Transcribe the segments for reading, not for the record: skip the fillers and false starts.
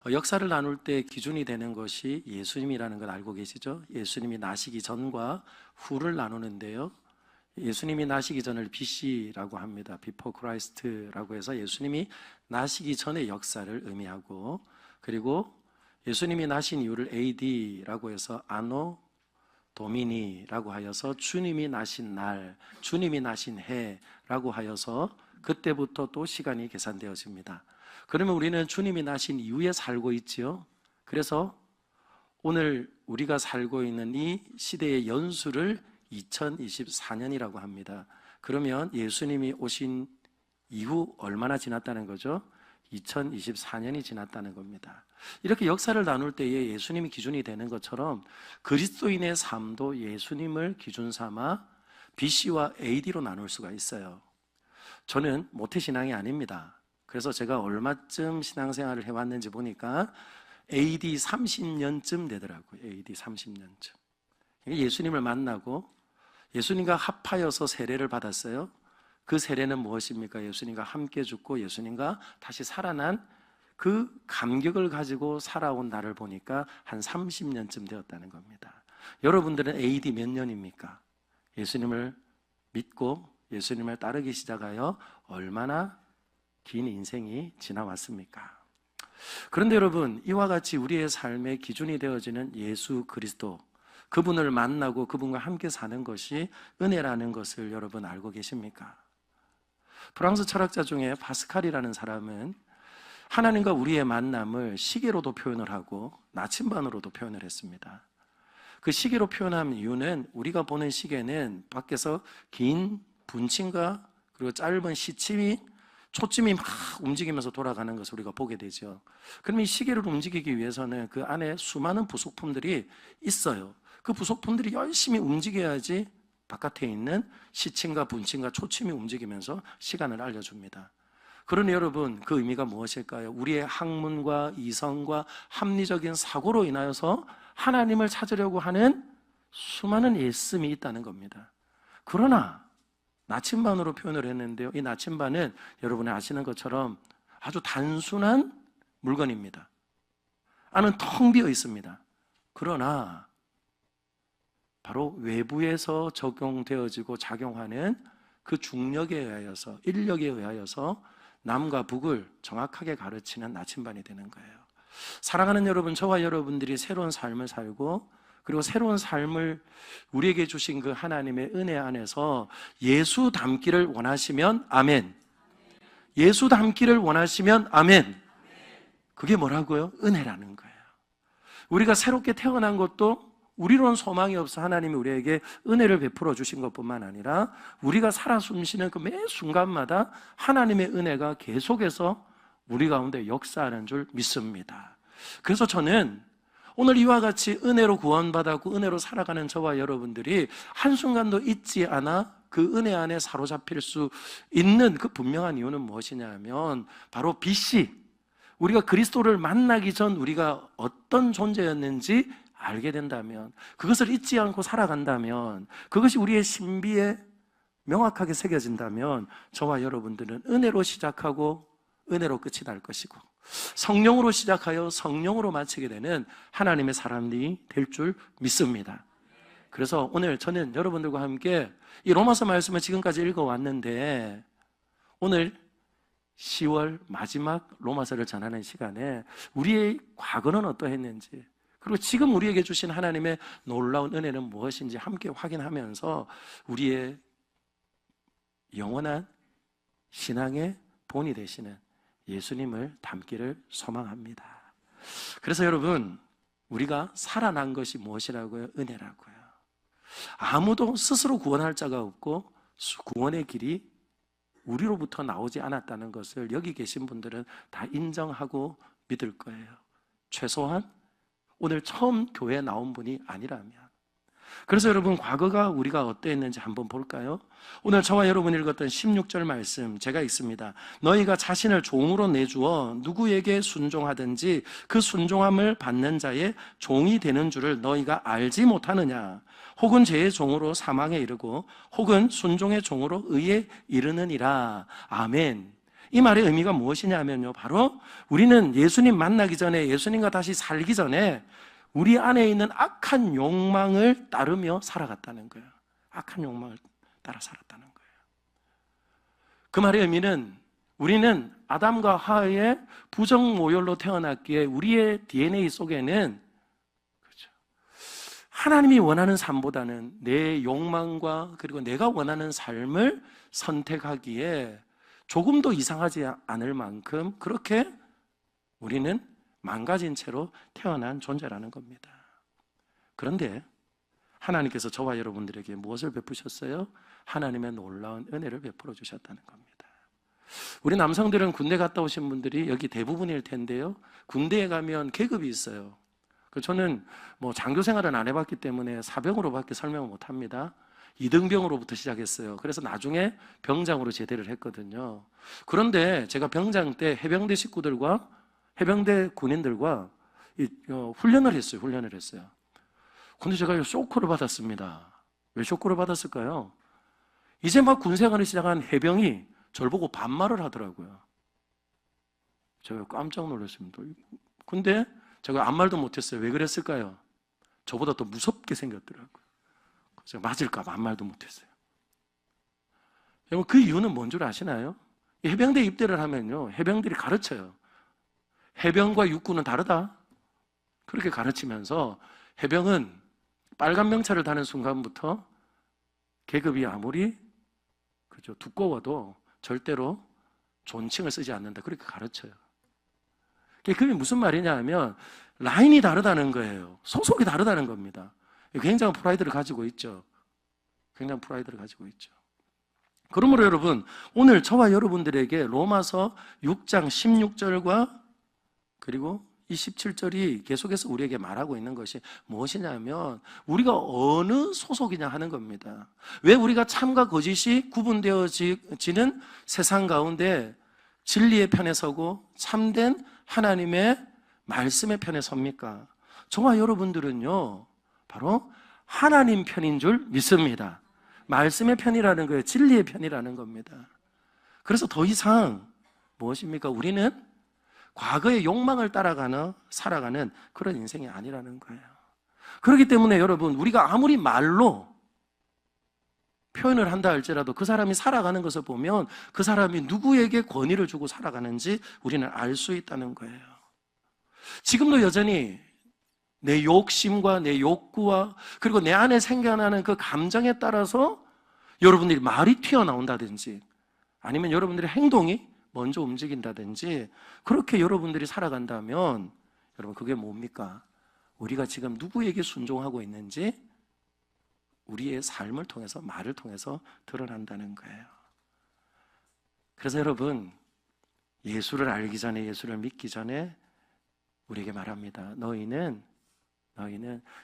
역사를 나눌 때 기준이 되는 것이 예수님이라는 걸 알고 계시죠? 예수님이 나시기 전과 후를 나누는데요. 예수님이 나시기 전을 BC라고 합니다. Before Christ라고 해서 예수님이 나시기 전의 역사를 의미하고, 그리고 예수님이 나신 이유를 AD라고 해서 아노 도미니라고 하여서 주님이 나신 날, 주님이 나신 해라고 하여서 그때부터 또 시간이 계산되어집니다. 그러면 우리는 주님이 나신 이후에 살고 있지요. 그래서 오늘 우리가 살고 있는 이 시대의 연수를 2024년이라고 합니다. 그러면 예수님이 오신 이후 얼마나 지났다는 거죠? 2024년이 지났다는 겁니다. 이렇게 역사를 나눌 때에 예수님이 기준이 되는 것처럼 그리스도인의 삶도 예수님을 기준 삼아 BC와 AD로 나눌 수가 있어요. 저는 모태신앙이 아닙니다. 그래서 제가 얼마쯤 신앙생활을 해왔는지 보니까 AD 30년쯤 되더라고요. AD 30년쯤. 예수님을 만나고 예수님과 합하여서 세례를 받았어요. 그 세례는 무엇입니까? 예수님과 함께 죽고 예수님과 다시 살아난 그 감격을 가지고 살아온 나를 보니까 한 30년쯤 되었다는 겁니다. 여러분들은 AD 몇 년입니까? 예수님을 믿고 예수님을 따르기 시작하여 얼마나 긴 인생이 지나왔습니까? 그런데 여러분, 이와 같이 우리의 삶의 기준이 되어지는 예수 그리스도, 그분을 만나고 그분과 함께 사는 것이 은혜라는 것을 여러분 알고 계십니까? 프랑스 철학자 중에 파스칼이라는 사람은 하나님과 우리의 만남을 시계로도 표현을 하고 나침반으로도 표현을 했습니다. 그 시계로 표현한 이유는 우리가 보는 시계는 밖에서 긴 분침과 그리고 짧은 시침이 초침이 막 움직이면서 돌아가는 것을 우리가 보게 되죠. 그럼 이 시계를 움직이기 위해서는 그 안에 수많은 부속품들이 있어요. 그 부속품들이 열심히 움직여야지 바깥에 있는 시침과 분침과 초침이 움직이면서 시간을 알려줍니다. 그러니 여러분, 그 의미가 무엇일까요? 우리의 학문과 이성과 합리적인 사고로 인하여서 하나님을 찾으려고 하는 수많은 애씀이 있다는 겁니다. 그러나 나침반으로 표현을 했는데요, 이 나침반은 여러분이 아시는 것처럼 아주 단순한 물건입니다. 안은 텅 비어 있습니다. 그러나 바로 외부에서 적용되어지고 작용하는 그 중력에 의하여서, 인력에 의하여서 남과 북을 정확하게 가르치는 나침반이 되는 거예요. 사랑하는 여러분, 저와 여러분들이 새로운 삶을 살고 그리고 새로운 삶을 우리에게 주신 그 하나님의 은혜 안에서 예수 닮기를 원하시면 아멘. 예수 닮기를 원하시면 아멘. 그게 뭐라고요? 은혜라는 거예요. 우리가 새롭게 태어난 것도 우리로는 소망이 없어 하나님이 우리에게 은혜를 베풀어 주신 것뿐만 아니라 우리가 살아 숨쉬는 그 매 순간마다 하나님의 은혜가 계속해서 우리 가운데 역사하는 줄 믿습니다. 그래서 저는 오늘 이와 같이 은혜로 구원받았고 은혜로 살아가는 저와 여러분들이 한순간도 잊지 않아 그 은혜 안에 사로잡힐 수 있는 그 분명한 이유는 무엇이냐 하면 바로 BC, 우리가 그리스도를 만나기 전 우리가 어떤 존재였는지 알게 된다면, 그것을 잊지 않고 살아간다면, 그것이 우리의 신비에 명확하게 새겨진다면 저와 여러분들은 은혜로 시작하고 은혜로 끝이 날 것이고 성령으로 시작하여 성령으로 마치게 되는 하나님의 사람들이 될 줄 믿습니다. 그래서 오늘 저는 여러분들과 함께 이 로마서 말씀을 지금까지 읽어왔는데 오늘 10월 마지막 로마서를 전하는 시간에 우리의 과거는 어떠했는지, 그리고 지금 우리에게 주신 하나님의 놀라운 은혜는 무엇인지 함께 확인하면서 우리의 영원한 신앙의 본이 되시는 예수님을 닮기를 소망합니다. 그래서 여러분, 우리가 살아난 것이 무엇이라고요? 은혜라고요. 아무도 스스로 구원할 자가 없고 구원의 길이 우리로부터 나오지 않았다는 것을 여기 계신 분들은 다 인정하고 믿을 거예요. 최소한 오늘 처음 교회에 나온 분이 아니라면. 그래서 여러분, 과거가 우리가 어떠했는지 한번 볼까요? 오늘 저와 여러분이 읽었던 16절 말씀 제가 읽습니다. 너희가 자신을 종으로 내주어 누구에게 순종하든지 그 순종함을 받는 자의 종이 되는 줄을 너희가 알지 못하느냐? 혹은 죄의 종으로 사망에 이르고 혹은 순종의 종으로 의에 이르느니라. 아멘. 이 말의 의미가 무엇이냐면요, 바로 우리는 예수님 만나기 전에, 예수님과 다시 살기 전에 우리 안에 있는 악한 욕망을 따르며 살아갔다는 거예요. 악한 욕망을 따라 살았다는 거예요. 그 말의 의미는 우리는 아담과 하와의 부정모혈로 태어났기에 우리의 DNA 속에는, 그렇죠, 하나님이 원하는 삶보다는 내 욕망과 그리고 내가 원하는 삶을 선택하기에 조금도 이상하지 않을 만큼 그렇게 우리는 망가진 채로 태어난 존재라는 겁니다. 그런데 하나님께서 저와 여러분들에게 무엇을 베푸셨어요? 하나님의 놀라운 은혜를 베풀어 주셨다는 겁니다. 우리 남성들은 군대 갔다 오신 분들이 여기 대부분일 텐데요, 군대에 가면 계급이 있어요. 저는 장교 생활은 안 해봤기 때문에 사병으로밖에 설명을 못합니다. 2등병으로부터 시작했어요. 그래서 나중에 병장으로 제대를 했거든요. 그런데 제가 병장 때 해병대 식구들과 해병대 군인들과 훈련을 했어요. 근데 제가 쇼크를 받았습니다. 왜 쇼크를 받았을까요? 이제 막 군생활을 시작한 해병이 저를 보고 반말을 하더라고요. 제가 깜짝 놀랐습니다. 근데 제가 아무 말도 못했어요. 왜 그랬을까요? 저보다 더 무섭게 생겼더라고요. 제가 맞을까 봐 아무 말도 못했어요. 여러분, 그 이유는 뭔 줄 아시나요? 해병대 입대를 하면요, 해병들이 가르쳐요. 해병과 육군은 다르다. 그렇게 가르치면서 해병은 빨간 명찰을 다는 순간부터 계급이 아무리 두꺼워도 절대로 존칭을 쓰지 않는다. 그렇게 가르쳐요. 그게 무슨 말이냐 하면 라인이 다르다는 거예요. 소속이 다르다는 겁니다. 굉장한 프라이드를 가지고 있죠. 그러므로 여러분, 오늘 저와 여러분들에게 로마서 6장 16절과 그리고 이 17절이 계속해서 우리에게 말하고 있는 것이 무엇이냐면 우리가 어느 소속이냐 하는 겁니다. 왜 우리가 참과 거짓이 구분되어지는 세상 가운데 진리의 편에 서고 참된 하나님의 말씀의 편에 섭니까? 저와 여러분들은요, 바로 하나님 편인 줄 믿습니다. 말씀의 편이라는 거예요. 진리의 편이라는 겁니다. 그래서 더 이상 무엇입니까? 우리는 과거의 욕망을 따라가는, 살아가는 그런 인생이 아니라는 거예요. 그렇기 때문에 여러분, 우리가 아무리 말로 표현을 한다 할지라도 그 사람이 살아가는 것을 보면 그 사람이 누구에게 권위를 주고 살아가는지 우리는 알 수 있다는 거예요. 지금도 여전히 내 욕심과 내 욕구와 그리고 내 안에 생겨나는 그 감정에 따라서 여러분들이 말이 튀어나온다든지 아니면 여러분들의 행동이 먼저 움직인다든지 그렇게 여러분들이 살아간다면 여러분, 그게 뭡니까? 우리가 지금 누구에게 순종하고 있는지 우리의 삶을 통해서, 말을 통해서 드러난다는 거예요. 그래서 여러분, 예수를 알기 전에, 예수를 믿기 전에 우리에게 말합니다. 너희는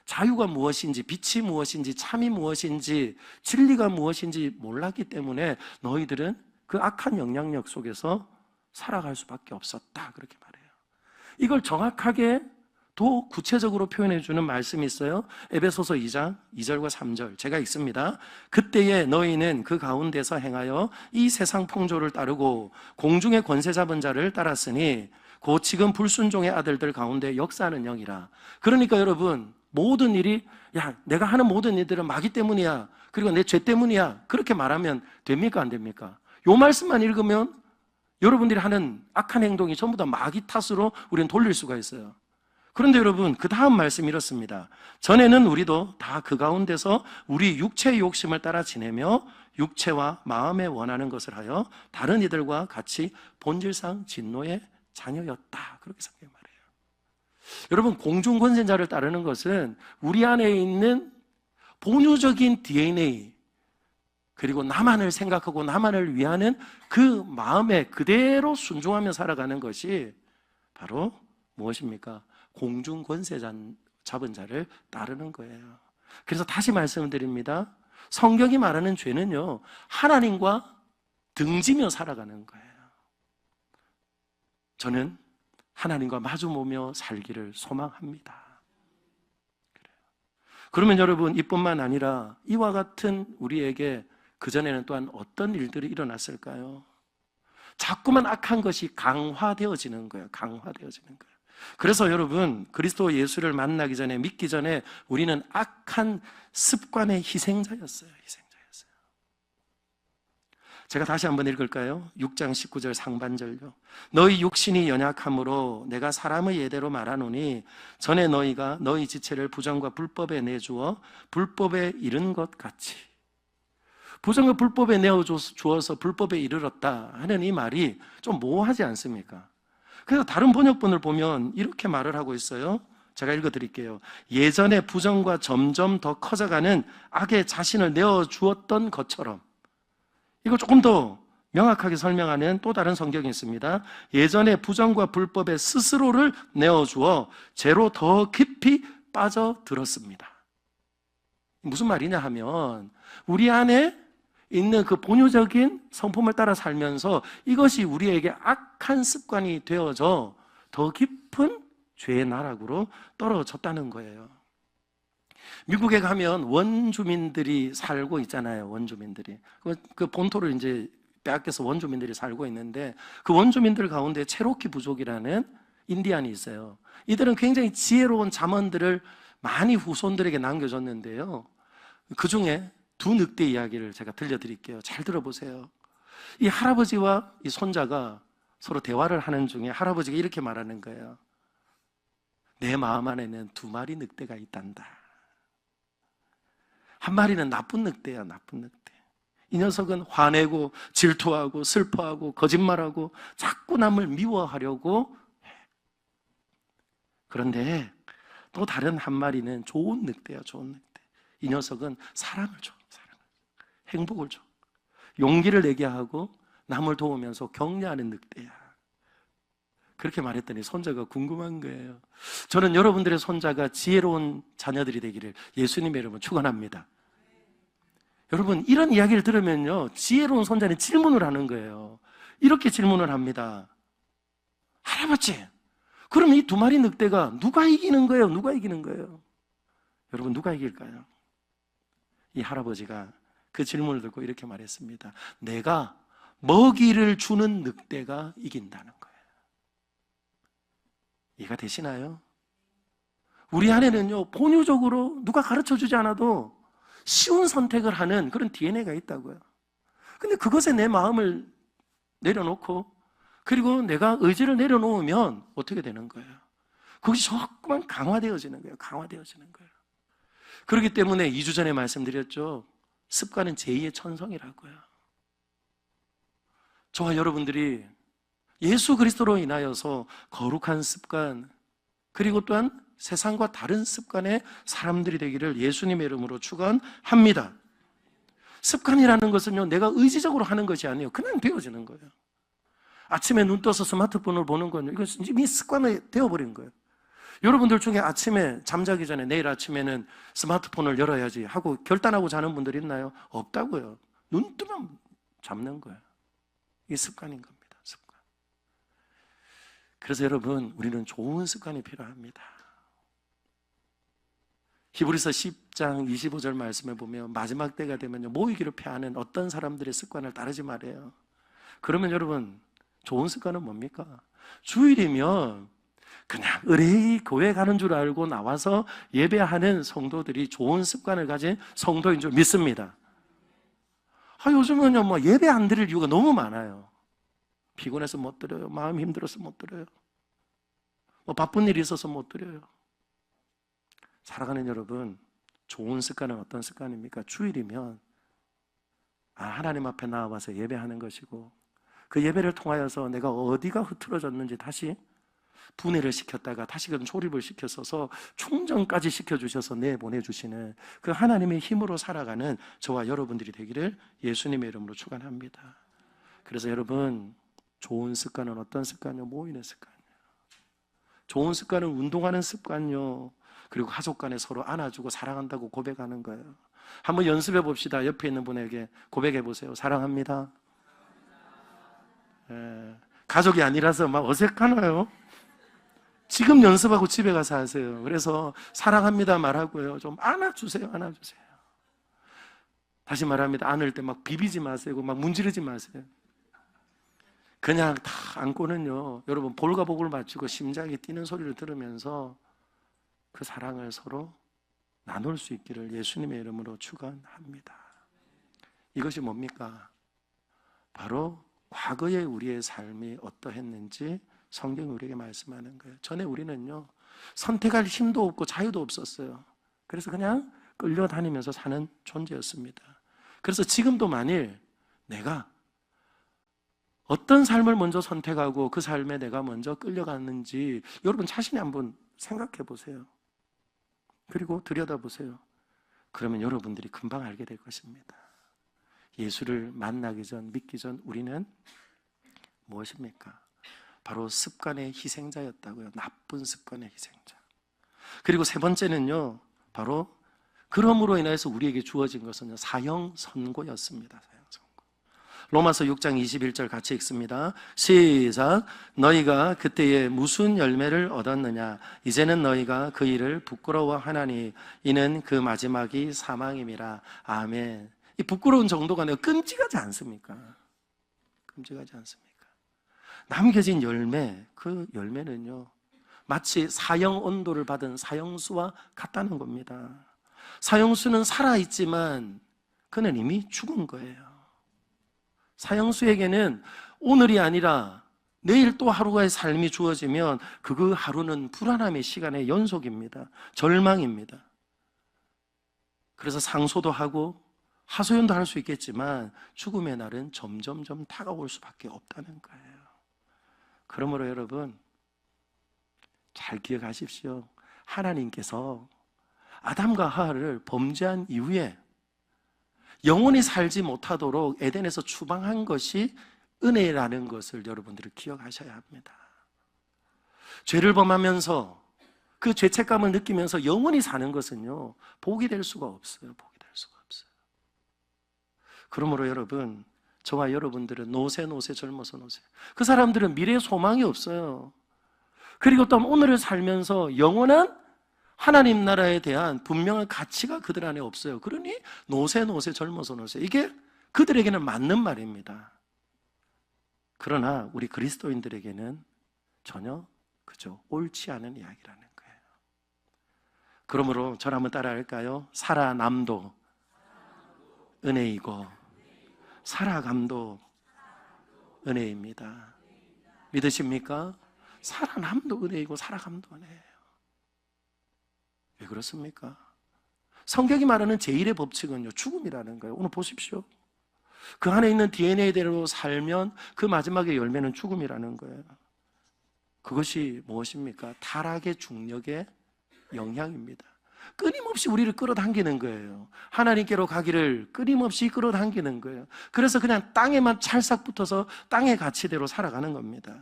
자유가 무엇인지, 빛이 무엇인지, 참이 무엇인지, 진리가 무엇인지 몰랐기 때문에 너희들은 그 악한 영향력 속에서 살아갈 수밖에 없었다. 그렇게 말해요. 이걸 정확하게 더 구체적으로 표현해 주는 말씀이 있어요. 에베소서 2장 2절과 3절 제가 읽습니다. 그때에 너희는 그 가운데서 행하여 이 세상 풍조를 따르고 공중의 권세 잡은 자를 따랐으니 곧 지금 불순종의 아들들 가운데 역사하는 영이라. 그러니까 여러분, 모든 일이 내가 하는 모든 일들은 마귀 때문이야, 그리고 내 죄 때문이야, 그렇게 말하면 됩니까? 안 됩니까? 요 말씀만 읽으면 여러분들이 하는 악한 행동이 전부 다 마귀 탓으로 우리는 돌릴 수가 있어요. 그런데 여러분, 그 다음 말씀이 이렇습니다. 전에는 우리도 다 그 가운데서 우리 육체의 욕심을 따라 지내며 육체와 마음에 원하는 것을 하여 다른 이들과 같이 본질상 진노의 자녀였다. 그렇게 생각해 말해요. 여러분, 공중권세자를 따르는 것은 우리 안에 있는 본유적인 DNA 그리고 나만을 생각하고 나만을 위하는 그 마음에 그대로 순종하며 살아가는 것이 바로 무엇입니까? 공중 권세 잡은 자를 따르는 거예요. 그래서 다시 말씀드립니다. 성경이 말하는 죄는요, 하나님과 등지며 살아가는 거예요. 저는 하나님과 마주보며 살기를 소망합니다. 그러면 여러분, 이뿐만 아니라 이와 같은 우리에게 그전에는 또한 어떤 일들이 일어났을까요? 자꾸만 악한 것이 강화되어지는 거예요. 강화되어지는 거예요. 그래서 여러분, 그리스도 예수를 만나기 전에, 믿기 전에 우리는 악한 습관의 희생자였어요. 희생자였어요. 제가 다시 한번 읽을까요? 6장 19절 상반절요. 너희 육신이 연약함으로 내가 사람의 예대로 말하노니 전에 너희가 너희 지체를 부정과 불법에 내주어 불법에 이른 것 같이. 부정과 불법에 내어주어서 불법에 이르렀다 하는 이 말이 좀 모호하지 않습니까? 그래서 다른 번역본을 보면 이렇게 말을 하고 있어요. 제가 읽어드릴게요. 예전에 부정과 점점 더 커져가는 악의 자신을 내어주었던 것처럼. 이거 조금 더 명확하게 설명하는 또 다른 성경이 있습니다. 예전에 부정과 불법에 스스로를 내어주어 죄로 더 깊이 빠져들었습니다. 무슨 말이냐 하면 우리 안에 있는 그 본효적인 성품을 따라 살면서 이것이 우리에게 악한 습관이 되어져 더 깊은 죄의 나락으로 떨어졌다는 거예요. 미국에 가면 원주민들이 살고 있잖아요. 원주민들이 그 본토를 이제 빼앗겨서 원주민들이 살고 있는데 그 원주민들 가운데 체로키 부족이라는 인디안이 있어요. 이들은 굉장히 지혜로운 잠언들을 많이 후손들에게 남겨줬는데요. 그 중에 두 늑대 이야기를 제가 들려드릴게요. 잘 들어보세요. 이 할아버지와 이 손자가 서로 대화를 하는 중에 할아버지가 이렇게 말하는 거예요. 내 마음 안에는 두 마리 늑대가 있단다. 한 마리는 나쁜 늑대야, 나쁜 늑대. 이 녀석은 화내고 질투하고 슬퍼하고 거짓말하고 자꾸 남을 미워하려고 해. 그런데 또 다른 한 마리는 좋은 늑대야, 좋은 늑대. 이 녀석은 사랑을 줘. 행복을 줘. 용기를 내게 하고 남을 도우면서 격려하는 늑대야. 그렇게 말했더니 손자가 궁금한 거예요. 저는 여러분들의 손자가 지혜로운 자녀들이 되기를 예수님의 이름으로 축원합니다. 여러분, 이런 이야기를 들으면요, 지혜로운 손자는 질문을 하는 거예요. 이렇게 질문을 합니다. 할아버지, 그럼 이 두 마리 늑대가 누가 이기는 거예요? 누가 이기는 거예요? 여러분, 누가 이길까요? 이 할아버지가 그 질문을 듣고 이렇게 말했습니다. 내가 먹이를 주는 늑대가 이긴다는 거예요. 이해가 되시나요? 우리 안에는요, 본유적으로 누가 가르쳐 주지 않아도 쉬운 선택을 하는 그런 DNA가 있다고요. 근데 그것에 내 마음을 내려놓고 그리고 내가 의지를 내려놓으면 어떻게 되는 거예요? 그것이 자꾸만 강화되어지는 거예요. 강화되어지는 거예요. 그렇기 때문에 2주 전에 말씀드렸죠. 습관은 제2의 천성이라고요. 저와 여러분들이 예수 그리스도로 인하여서 거룩한 습관, 그리고 또한 세상과 다른 습관의 사람들이 되기를 예수님의 이름으로 축원합니다. 습관이라는 것은요, 내가 의지적으로 하는 것이 아니에요. 그냥 되어지는 거예요. 아침에 눈 떠서 스마트폰을 보는 건요, 이것은 이미 습관이 되어버린 거예요. 여러분들 중에 아침에 잠자기 전에 내일 아침에는 스마트폰을 열어야지 하고 결단하고 자는 분들 있나요? 없다고요. 눈 뜨면 잡는 거예요. 이게 습관인 겁니다. 습관. 그래서 여러분, 우리는 좋은 습관이 필요합니다. 히브리서 10장 25절 말씀에 보면 마지막 때가 되면요, 모이기를 패하는 어떤 사람들의 습관을 따르지 말아요. 그러면 여러분, 좋은 습관은 뭡니까? 주일이면 그냥 의뢰이 교회 가는 줄 알고 나와서 예배하는 성도들이 좋은 습관을 가진 성도인 줄 믿습니다. 요즘은요, 예배 안 드릴 이유가 너무 많아요. 피곤해서 못 드려요. 마음 힘들어서 못 드려요. 바쁜 일이 있어서 못 드려요. 살아가는 여러분, 좋은 습관은 어떤 습관입니까? 주일이면 하나님 앞에 나와서 예배하는 것이고 그 예배를 통하여서 내가 어디가 흐트러졌는지 다시 분해를 시켰다가 다시금 조립을 시켜서 충전까지 시켜주셔서 내보내주시는 그 하나님의 힘으로 살아가는 저와 여러분들이 되기를 예수님의 이름으로 축원합니다. 그래서 여러분, 좋은 습관은 어떤 습관이요? 모이는 습관이요. 좋은 습관은 운동하는 습관이요. 그리고 가족 간에 서로 안아주고 사랑한다고 고백하는 거예요. 한번 연습해 봅시다. 옆에 있는 분에게 고백해 보세요. 사랑합니다. 가족이 아니라서 막 어색하나요? 지금 연습하고 집에 가서 하세요. 그래서 사랑합니다 말하고요, 좀 안아주세요. 안아주세요. 다시 말합니다. 안을 때 막 비비지 마세요. 막 문지르지 마세요. 그냥 다 안고는요, 여러분 볼과 복을 맞추고 심장이 뛰는 소리를 들으면서 그 사랑을 서로 나눌 수 있기를 예수님의 이름으로 축원합니다. 이것이 뭡니까? 바로 과거의 우리의 삶이 어떠했는지 성경이 우리에게 말씀하는 거예요. 전에 우리는요, 선택할 힘도 없고 자유도 없었어요. 그래서 그냥 끌려다니면서 사는 존재였습니다. 그래서 지금도 만일 내가 어떤 삶을 먼저 선택하고 그 삶에 내가 먼저 끌려갔는지 여러분 자신이 한번 생각해 보세요. 그리고 들여다보세요. 그러면 여러분들이 금방 알게 될 것입니다. 예수를 만나기 전, 믿기 전 우리는 무엇입니까? 바로 습관의 희생자였다고요. 나쁜 습관의 희생자. 그리고 세 번째는요, 바로 그럼으로 인해서 우리에게 주어진 것은 사형 선고였습니다. 사형 선고. 로마서 6장 21절 같이 읽습니다. 시작. 너희가 그때에 무슨 열매를 얻었느냐? 이제는 너희가 그 일을 부끄러워하나니 이는 그 마지막이 사망임이라. 아멘. 이 부끄러운 정도가 내가 끔찍하지 않습니까? 끔찍하지 않습니까? 남겨진 열매, 그 열매는요, 마치 사형 온도를 받은 사형수와 같다는 겁니다. 사형수는 살아있지만 그는 이미 죽은 거예요. 사형수에게는 오늘이 아니라 내일 또 하루의 삶이 주어지면 그 하루는 불안함의 시간의 연속입니다. 절망입니다. 그래서 상소도 하고 하소연도 할 수 있겠지만 죽음의 날은 점점점 다가올 수밖에 없다는 거예요. 그러므로 여러분 잘 기억하십시오. 하나님께서 아담과 하와를 범죄한 이후에 영원히 살지 못하도록 에덴에서 추방한 것이 은혜라는 것을 여러분들이 기억하셔야 합니다. 죄를 범하면서 그 죄책감을 느끼면서 영원히 사는 것은요, 복이 될 수가 없어요. 복이 될 수가 없어요. 그러므로 여러분, 저와 여러분들은 노세 젊어서 노세. 그 사람들은 미래에 소망이 없어요. 그리고 또 오늘을 살면서 영원한 하나님 나라에 대한 분명한 가치가 그들 안에 없어요. 그러니 노세 젊어서 노세. 이게 그들에게는 맞는 말입니다. 그러나 우리 그리스도인들에게는 전혀 그죠 옳지 않은 이야기라는 거예요. 그러므로 저를 한번 따라 할까요? 살아남도 은혜이고 살아감도 은혜입니다. 믿으십니까? 살아남도 은혜이고 살아감도 은혜예요. 왜 그렇습니까? 성경이 말하는 제1의 법칙은요, 죽음이라는 거예요. 오늘 보십시오. 그 안에 있는 DNA대로 살면 그 마지막의 열매는 죽음이라는 거예요. 그것이 무엇입니까? 타락의 중력의 영향입니다. 끊임없이 우리를 끌어당기는 거예요. 하나님께로 가기를 끊임없이 끌어당기는 거예요. 그래서 그냥 땅에만 찰싹 붙어서 땅의 가치대로 살아가는 겁니다.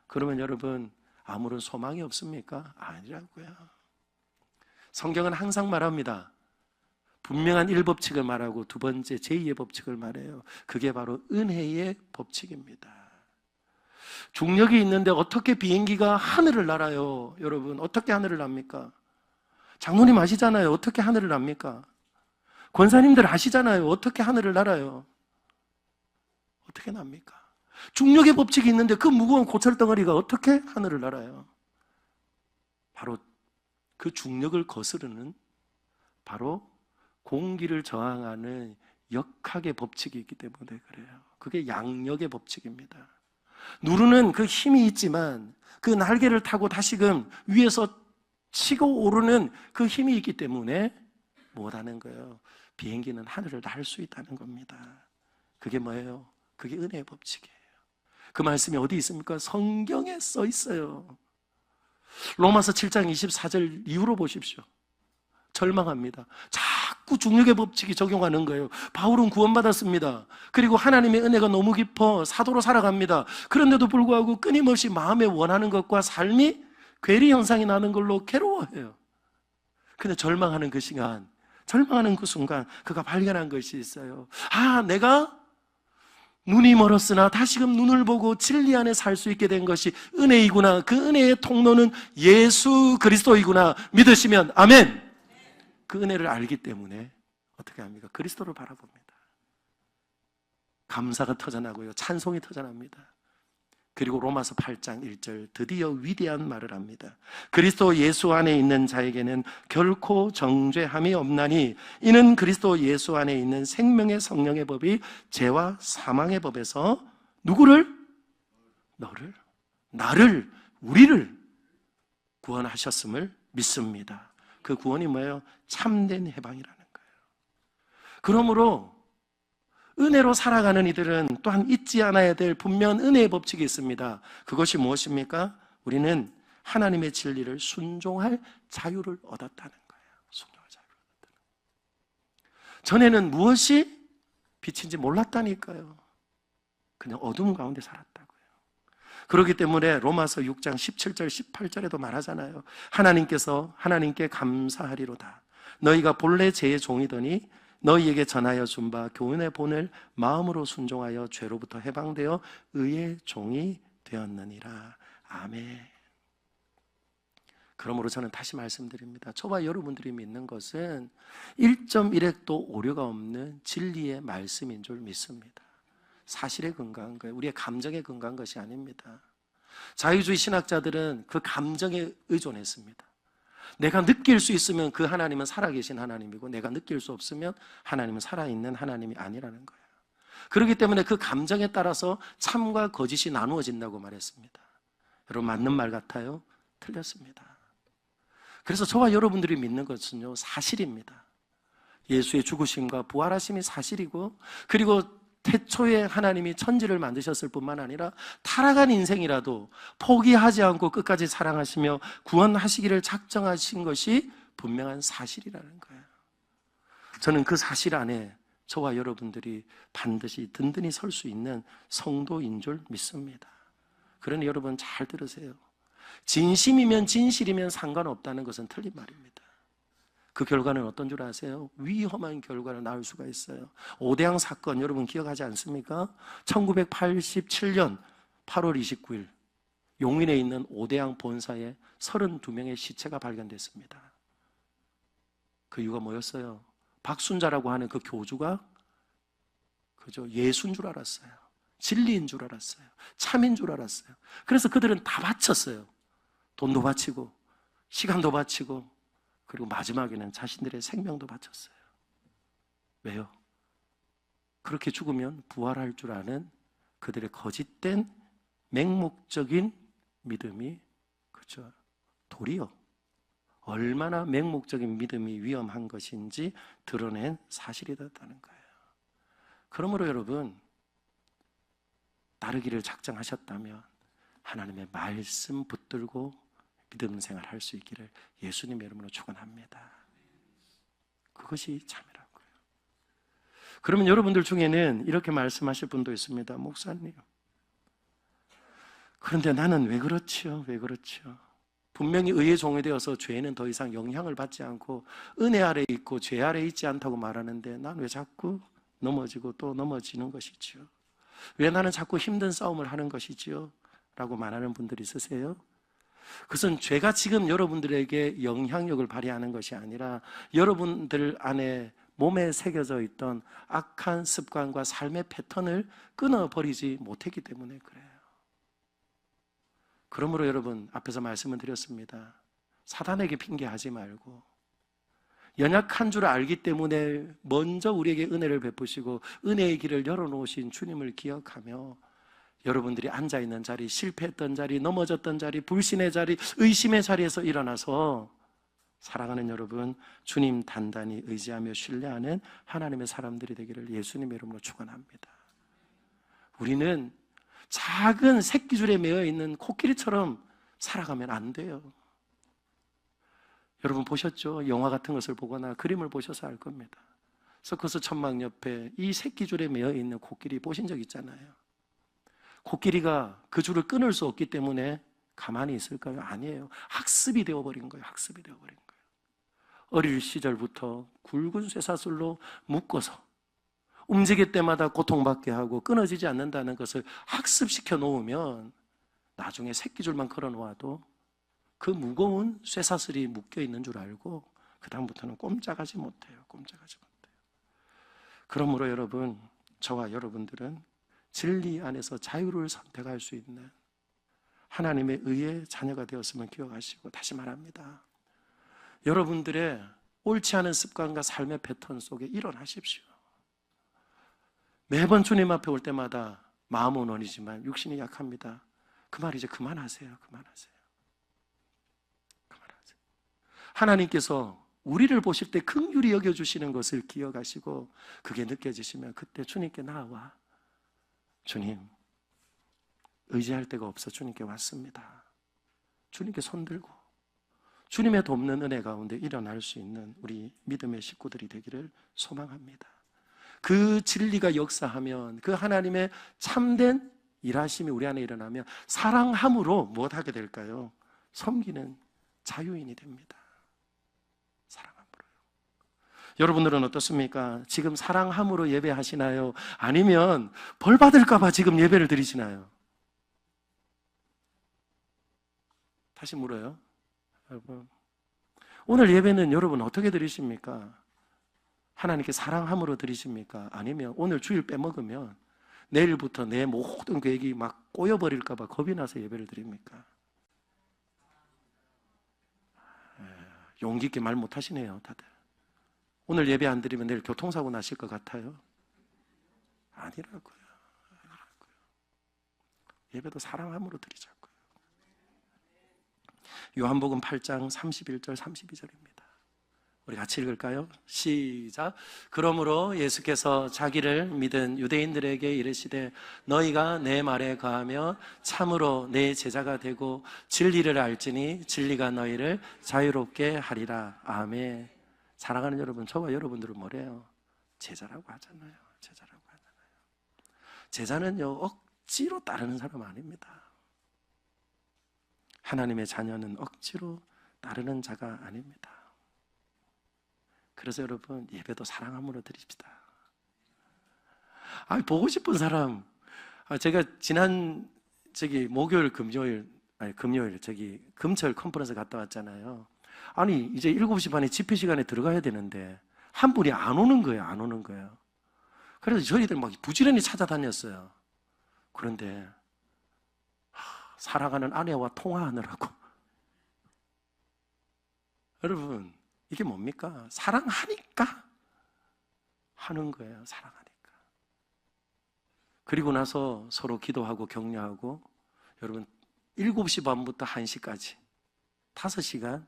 그러면 여러분 아무런 소망이 없습니까? 아니라고요. 성경은 항상 말합니다. 분명한 1법칙을 말하고 두 번째 제2의 법칙을 말해요. 그게 바로 은혜의 법칙입니다. 중력이 있는데 어떻게 비행기가 하늘을 날아요? 여러분 어떻게 하늘을 납니까? 장로님 아시잖아요. 어떻게 하늘을 납니까? 권사님들 아시잖아요. 어떻게 하늘을 날아요? 어떻게 납니까? 중력의 법칙이 있는데 그 무거운 고철덩어리가 어떻게 하늘을 날아요? 바로 그 중력을 거스르는 바로 공기를 저항하는 역학의 법칙이 있기 때문에 그래요. 그게 양력의 법칙입니다. 누르는 그 힘이 있지만 그 날개를 타고 다시금 위에서 치고 오르는 그 힘이 있기 때문에 못하는 거예요. 비행기는 하늘을 날 수 있다는 겁니다. 그게 뭐예요? 그게 은혜의 법칙이에요. 그 말씀이 어디 있습니까? 성경에 써 있어요. 로마서 7장 24절 이후로 보십시오. 절망합니다. 자꾸 중력의 법칙이 적용하는 거예요. 바울은 구원받았습니다. 그리고 하나님의 은혜가 너무 깊어 사도로 살아갑니다. 그런데도 불구하고 끊임없이 마음에 원하는 것과 삶이 괴리 현상이 나는 걸로 괴로워해요. 근데 절망하는 그 시간, 절망하는 그 순간 그가 발견한 것이 있어요. 아, 내가 눈이 멀었으나 다시금 눈을 보고 진리 안에 살 수 있게 된 것이 은혜이구나. 그 은혜의 통로는 예수 그리스도이구나. 믿으시면 아멘. 그 은혜를 알기 때문에 어떻게 합니까? 그리스도를 바라봅니다. 감사가 터져나고요, 찬송이 터져납니다. 그리고 로마서 8장 1절 드디어 위대한 말을 합니다. 그리스도 예수 안에 있는 자에게는 결코 정죄함이 없나니 이는 그리스도 예수 안에 있는 생명의 성령의 법이 죄와 사망의 법에서 누구를? 너를, 나를, 우리를 구원하셨음을 믿습니다. 그 구원이 뭐예요? 참된 해방이라는 거예요. 그러므로 은혜로 살아가는 이들은 또한 잊지 않아야 될 분명한 은혜의 법칙이 있습니다. 그것이 무엇입니까? 우리는 하나님의 진리를 순종할 자유를 얻었다는 거예요. 순종할 자유를 얻었다는 거예요. 전에는 무엇이 빛인지 몰랐다니까요. 그냥 어둠 가운데 살았다고요. 그렇기 때문에 로마서 6장 17절 18절에도 말하잖아요. 하나님께 감사하리로다. 너희가 본래 죄의 종이더니 너희에게 전하여 준 바 교훈의 본을 마음으로 순종하여 죄로부터 해방되어 의의 종이 되었느니라. 아멘. 그러므로 저는 다시 말씀드립니다. 저와 여러분들이 믿는 것은 1.1핵도 오류가 없는 진리의 말씀인 줄 믿습니다. 사실에 근거한 거예요. 우리의 감정에 근거한 것이 아닙니다. 자유주의 신학자들은 그 감정에 의존했습니다. 내가 느낄 수 있으면 그 하나님은 살아계신 하나님이고 내가 느낄 수 없으면 하나님은 살아있는 하나님이 아니라는 거예요. 그렇기 때문에 그 감정에 따라서 참과 거짓이 나누어진다고 말했습니다. 여러분 맞는 말 같아요? 틀렸습니다. 그래서 저와 여러분들이 믿는 것은요 사실입니다. 예수의 죽으심과 부활하심이 사실이고 그리고 태초에 하나님이 천지를 만드셨을 뿐만 아니라 타락한 인생이라도 포기하지 않고 끝까지 사랑하시며 구원하시기를 작정하신 것이 분명한 사실이라는 거예요. 저는 그 사실 안에 저와 여러분들이 반드시 든든히 설 수 있는 성도인 줄 믿습니다. 그러니 여러분 잘 들으세요. 진심이면 진실이면 상관없다는 것은 틀린 말입니다. 그 결과는 어떤 줄 아세요? 위험한 결과를 낳을 수가 있어요. 오대양 사건 여러분 기억하지 않습니까? 1987년 8월 29일 용인에 있는 오대양 본사에 32명의 시체가 발견됐습니다. 그 이유가 뭐였어요? 박순자라고 하는 그 교주가 예수인 줄 알았어요. 진리인 줄 알았어요. 참인 줄 알았어요. 그래서 그들은 다 바쳤어요. 돈도 바치고 시간도 바치고 그리고 마지막에는 자신들의 생명도 바쳤어요. 왜요? 그렇게 죽으면 부활할 줄 아는 그들의 거짓된 맹목적인 믿음이 도리어 얼마나 맹목적인 믿음이 위험한 것인지 드러낸 사실이 됐다는 거예요. 그러므로 여러분 따르기를 작정하셨다면 하나님의 말씀 붙들고 믿음 생활할 수 있기를 예수님의 이름으로 축원합니다. 그것이 참이라고요. 그러면 여러분들 중에는 이렇게 말씀하실 분도 있습니다. 목사님, 그런데 나는 왜 그렇지요? 왜 그렇지요? 분명히 의의 종이 되어서 죄는 더 이상 영향을 받지 않고 은혜 아래 있고 죄 아래 있지 않다고 말하는데 난 왜 자꾸 넘어지고 또 넘어지는 것이지요? 왜 나는 자꾸 힘든 싸움을 하는 것이지요? 라고 말하는 분들이 있으세요? 그것은 죄가 지금 여러분들에게 영향력을 발휘하는 것이 아니라 여러분들 안에 몸에 새겨져 있던 악한 습관과 삶의 패턴을 끊어버리지 못했기 때문에 그래요. 그러므로 여러분 앞에서 말씀을 드렸습니다. 사단에게 핑계하지 말고 연약한 줄 알기 때문에 먼저 우리에게 은혜를 베푸시고 은혜의 길을 열어놓으신 주님을 기억하며 여러분들이 앉아있는 자리, 실패했던 자리, 넘어졌던 자리, 불신의 자리, 의심의 자리에서 일어나서 사랑하는 여러분, 주님 단단히 의지하며 신뢰하는 하나님의 사람들이 되기를 예수님의 이름으로 축원합니다. 우리는 작은 새끼줄에 매여 있는 코끼리처럼 살아가면 안 돼요. 여러분 보셨죠? 영화 같은 것을 보거나 그림을 보셔서 알 겁니다. 서커스 천막 옆에 이 새끼줄에 매여 있는 코끼리 보신 적 있잖아요. 코끼리가 그 줄을 끊을 수 없기 때문에 가만히 있을까요? 아니에요. 학습이 되어버린 거예요. 학습이 되어버린 거예요. 어릴 시절부터 굵은 쇠사슬로 묶어서 움직일 때마다 고통받게 하고 끊어지지 않는다는 것을 학습시켜 놓으면 나중에 새끼줄만 걸어 놓아도 그 무거운 쇠사슬이 묶여 있는 줄 알고 그 다음부터는 꼼짝하지 못해요. 꼼짝하지 못해요. 그러므로 여러분, 저와 여러분들은 진리 안에서 자유를 선택할 수 있는 하나님의 의의 자녀가 되었음을 기억하시고, 다시 말합니다, 여러분들의 옳지 않은 습관과 삶의 패턴 속에 일어나십시오. 매번 주님 앞에 올 때마다 마음은 원이지만 육신이 약합니다. 그 말 이제 그만하세요. 그만하세요. 그만하세요. 하나님께서 우리를 보실 때 긍휼히 여겨주시는 것을 기억하시고, 그게 느껴지시면 그때 주님께 나와, 주님, 의지할 데가 없어 주님께 왔습니다. 주님께 손들고 주님의 돕는 은혜 가운데 일어날 수 있는 우리 믿음의 식구들이 되기를 소망합니다. 그 진리가 역사하면, 그 하나님의 참된 일하심이 우리 안에 일어나면 사랑함으로 무엇하게 될까요? 섬기는 자유인이 됩니다. 사랑함으로요. 여러분들은 어떻습니까? 지금 사랑함으로 예배하시나요? 아니면 벌 받을까 봐 지금 예배를 드리시나요? 다시 물어요. 여러분, 오늘 예배는 여러분 어떻게 드리십니까? 하나님께 사랑함으로 드리십니까? 아니면 오늘 주일 빼먹으면 내일부터 내 모든 계획이 막 꼬여버릴까 봐 겁이 나서 예배를 드립니까? 용기 있게 말 못하시네요, 다들. 오늘 예배 안 드리면 내일 교통사고 나실 것 같아요? 아니라고요. 예배도 사랑함으로 드리자고요. 요한복음 8장 31절 32절입니다. 우리 같이 읽을까요? 시작. 그러므로 예수께서 자기를 믿은 유대인들에게 이르시되 너희가 내 말에 거하며 참으로 내 제자가 되고 진리를 알지니 진리가 너희를 자유롭게 하리라. 아멘. 사랑하는 여러분, 저와 여러분들은 뭐래요? 제자라고 하잖아요. 제자라고 하잖아요. 제자는요, 억지로 따르는 사람 아닙니다. 하나님의 자녀는 억지로 따르는 자가 아닙니다. 그래서 여러분, 예배도 사랑함으로 드립시다. 보고 싶은 사람, 제가 지난 목요일, 금요일 금철 컨퍼런스 갔다 왔잖아요. 아니, 이제 7시 반에 집회 시간에 들어가야 되는데 한 분이 안 오는 거예요. 안 오는 거예요. 그래서 저희들 막 부지런히 찾아다녔어요. 그런데 사랑하는 아내와 통화하느라고. 여러분, 이게 뭡니까? 사랑하니까 하는 거예요. 사랑하니까. 그리고 나서 서로 기도하고 격려하고, 여러분 7시 반부터 1시까지 5시간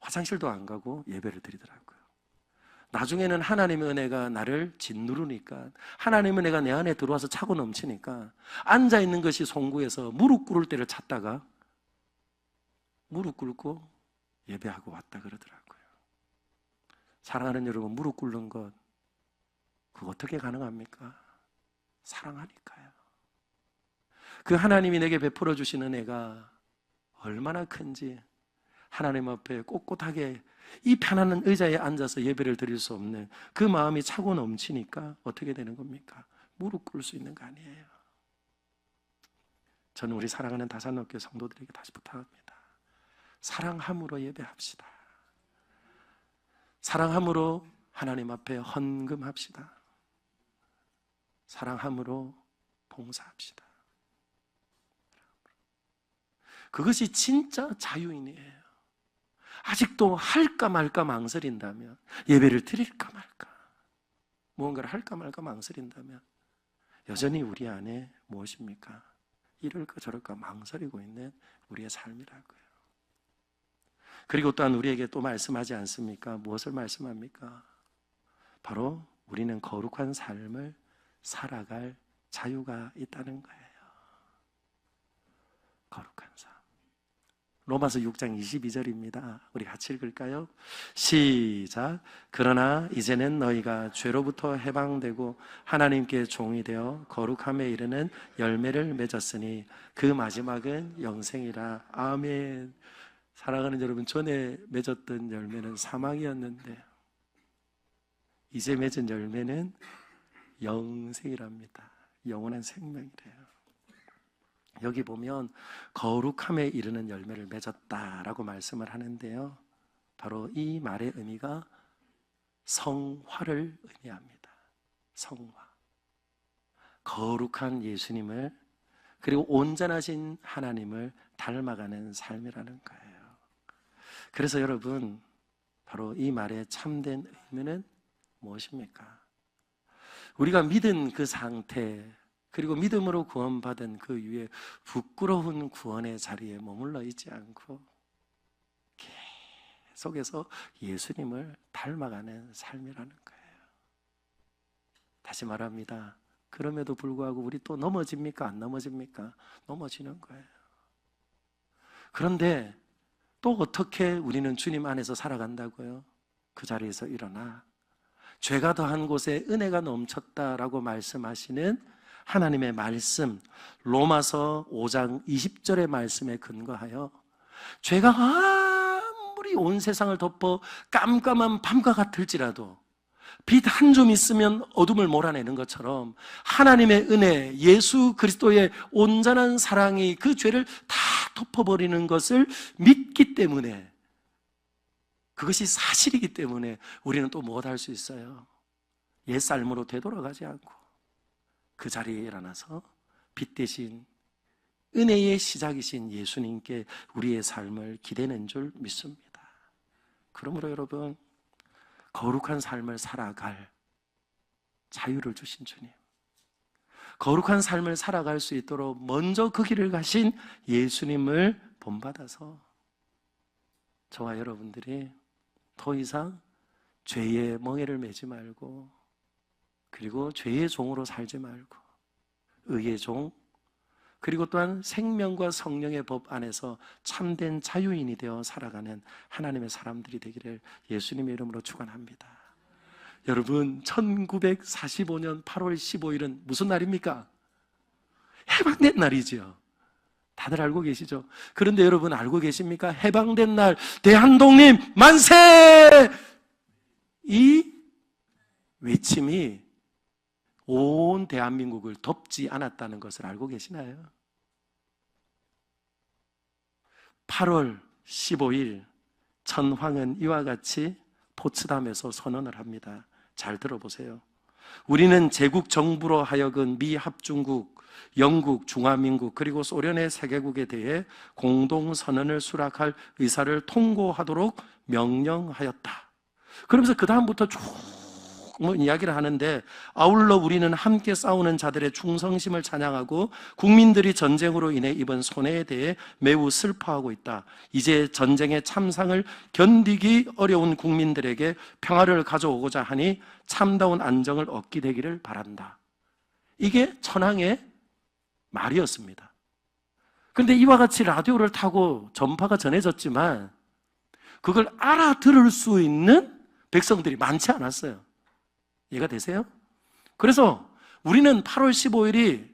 화장실도 안 가고 예배를 드리더라고요. 나중에는 하나님의 은혜가 나를 짓누르니까, 하나님의 은혜가 내 안에 들어와서 차고 넘치니까 앉아있는 것이 송구해서 무릎 꿇을 때를 찾다가 무릎 꿇고 예배하고 왔다 그러더라고요. 사랑하는 여러분, 무릎 꿇는 것, 그거 어떻게 가능합니까? 사랑하니까요. 그 하나님이 내게 베풀어 주신 은혜가 얼마나 큰지, 하나님 앞에 꼿꼿하게 이 편안한 의자에 앉아서 예배를 드릴 수 없는 그 마음이 차고 넘치니까 어떻게 되는 겁니까? 무릎 꿇을 수 있는 거 아니에요. 저는 우리 사랑하는 다산업교 성도들에게 다시 부탁합니다. 사랑함으로 예배합시다. 사랑함으로 하나님 앞에 헌금합시다. 사랑함으로 봉사합시다. 그것이 진짜 자유인이에요. 아직도 할까 말까 망설인다면, 예배를 드릴까 말까, 무언가를 할까 말까 망설인다면 여전히 우리 안에 무엇입니까? 이럴까 저럴까 망설이고 있는 우리의 삶이라고요. 그리고 또한 우리에게 또 말씀하지 않습니까? 무엇을 말씀합니까? 바로 우리는 거룩한 삶을 살아갈 자유가 있다는 거예요. 거룩한 삶. 로마서 6장 22절입니다. 우리 같이 읽을까요? 시작. 그러나 이제는 너희가 죄로부터 해방되고 하나님께 종이 되어 거룩함에 이르는 열매를 맺었으니 그 마지막은 영생이라. 아멘. 사랑하는 여러분, 전에 맺었던 열매는 사망이었는데 이제 맺은 열매는 영생이랍니다. 영원한 생명이래요. 여기 보면 거룩함에 이르는 열매를 맺었다라고 말씀을 하는데요, 바로 이 말의 의미가 성화를 의미합니다. 성화. 거룩한 예수님을 그리고 온전하신 하나님을 닮아가는 삶이라는 거예요. 그래서 여러분, 바로 이 말의 참된 의미는 무엇입니까? 우리가 믿은 그 상태, 그리고 믿음으로 구원받은 그 위에 부끄러운 구원의 자리에 머물러 있지 않고 계속해서 예수님을 닮아가는 삶이라는 거예요. 다시 말합니다. 그럼에도 불구하고 우리 또 넘어집니까? 안 넘어집니까? 넘어지는 거예요. 그런데 또 어떻게 우리는 주님 안에서 살아간다고요? 그 자리에서 일어나 죄가 더한 곳에 은혜가 넘쳤다라고 말씀하시는 하나님의 말씀, 로마서 5장 20절의 말씀에 근거하여 죄가 아무리 온 세상을 덮어 깜깜한 밤과 같을지라도 빛 한 점 있으면 어둠을 몰아내는 것처럼 하나님의 은혜, 예수 그리스도의 온전한 사랑이 그 죄를 다 덮어버리는 것을 믿기 때문에, 그것이 사실이기 때문에 우리는 또 무엇 할 수 있어요? 옛삶으로 되돌아가지 않고 그 자리에 일어나서 빛 대신 은혜의 시작이신 예수님께 우리의 삶을 기대는 줄 믿습니다. 그러므로 여러분, 거룩한 삶을 살아갈 자유를 주신 주님, 거룩한 삶을 살아갈 수 있도록 먼저 그 길을 가신 예수님을 본받아서 저와 여러분들이 더 이상 죄의 멍에를 매지 말고, 그리고 죄의 종으로 살지 말고 의의 종, 그리고 또한 생명과 성령의 법 안에서 참된 자유인이 되어 살아가는 하나님의 사람들이 되기를 예수님의 이름으로 축원합니다. 여러분, 1945년 8월 15일은 무슨 날입니까? 해방된 날이죠. 다들 알고 계시죠? 그런데 여러분 알고 계십니까? 해방된 날 대한독립 만세! 이 외침이 온 대한민국을 덮지 않았다는 것을 알고 계시나요? 8월 15일 천황은 이와 같이 포츠담에서 선언을 합니다. 잘 들어보세요. 우리는 제국 정부로 하여금 미 합중국, 영국, 중화민국, 그리고 소련의 세계국에 대해 공동선언을 수락할 의사를 통고하도록 명령하였다. 그러면서 그 다음부터 쭉 이야기를 하는데, 아울러 우리는 함께 싸우는 자들의 충성심을 찬양하고 국민들이 전쟁으로 인해 입은 손해에 대해 매우 슬퍼하고 있다. 이제 전쟁의 참상을 견디기 어려운 국민들에게 평화를 가져오고자 하니 참다운 안정을 얻게 되기를 바란다. 이게 천황의 말이었습니다. 그런데 이와 같이 라디오를 타고 전파가 전해졌지만 그걸 알아들을 수 있는 백성들이 많지 않았어요. 이해가 되세요? 그래서 우리는 8월 15일이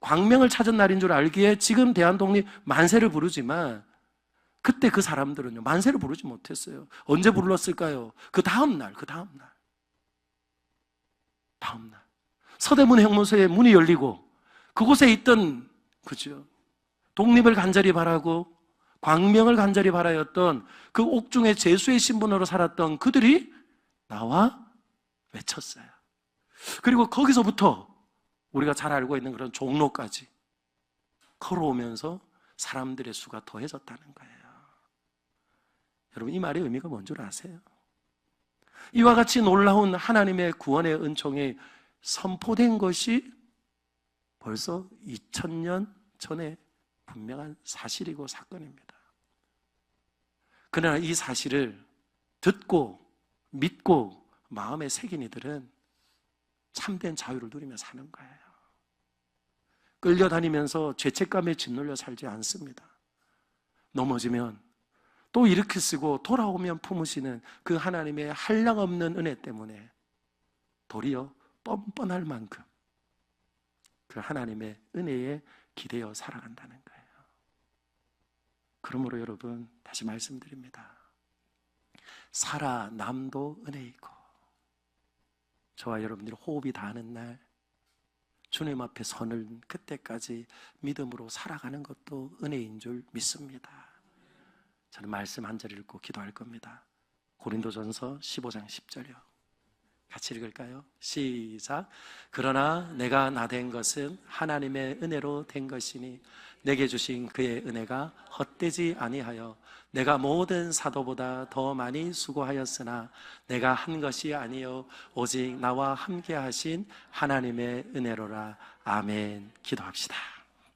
광명을 찾은 날인 줄 알기에 지금 대한독립 만세를 부르지만 그때 그 사람들은요, 만세를 부르지 못했어요. 언제 불렀을까요? 그 다음날 서대문 행무소의 문이 열리고 그곳에 있던, 그죠, 독립을 간절히 바라고 광명을 간절히 바라였던 그 옥중에 제수의 신분으로 살았던 그들이 나와 외쳤어요. 그리고 거기서부터 우리가 잘 알고 있는 그런 종로까지 걸어오면서 사람들의 수가 더해졌다는 거예요. 여러분, 이 말의 의미가 뭔 줄 아세요? 이와 같이 놀라운 하나님의 구원의 은총이 선포된 것이 벌써 2000년 전에 분명한 사실이고 사건입니다. 그러나 이 사실을 듣고 믿고 마음에 새긴 이들은 참된 자유를 누리며 사는 거예요. 끌려다니면서 죄책감에 짓눌려 살지 않습니다. 넘어지면 또 일으켜 쓰고 돌아오면 품으시는 그 하나님의 한량없는 은혜 때문에 도리어 뻔뻔할 만큼 그 하나님의 은혜에 기대어 살아간다는 거예요. 그러므로 여러분, 다시 말씀드립니다. 살아남도 은혜이고, 저와 여러분들이 호흡이 닿는 날 주님 앞에 서는 그때까지 믿음으로 살아가는 것도 은혜인 줄 믿습니다. 저는 말씀 한 절 읽고 기도할 겁니다. 고린도전서 15장 10절이요. 같이 읽을까요? 시작. 그러나 내가 나 된 것은 하나님의 은혜로 된 것이니 내게 주신 그의 은혜가 헛되지 아니하여 내가 모든 사도보다 더 많이 수고하였으나 내가 한 것이 아니요 오직 나와 함께 하신 하나님의 은혜로라. 아멘. 기도합시다.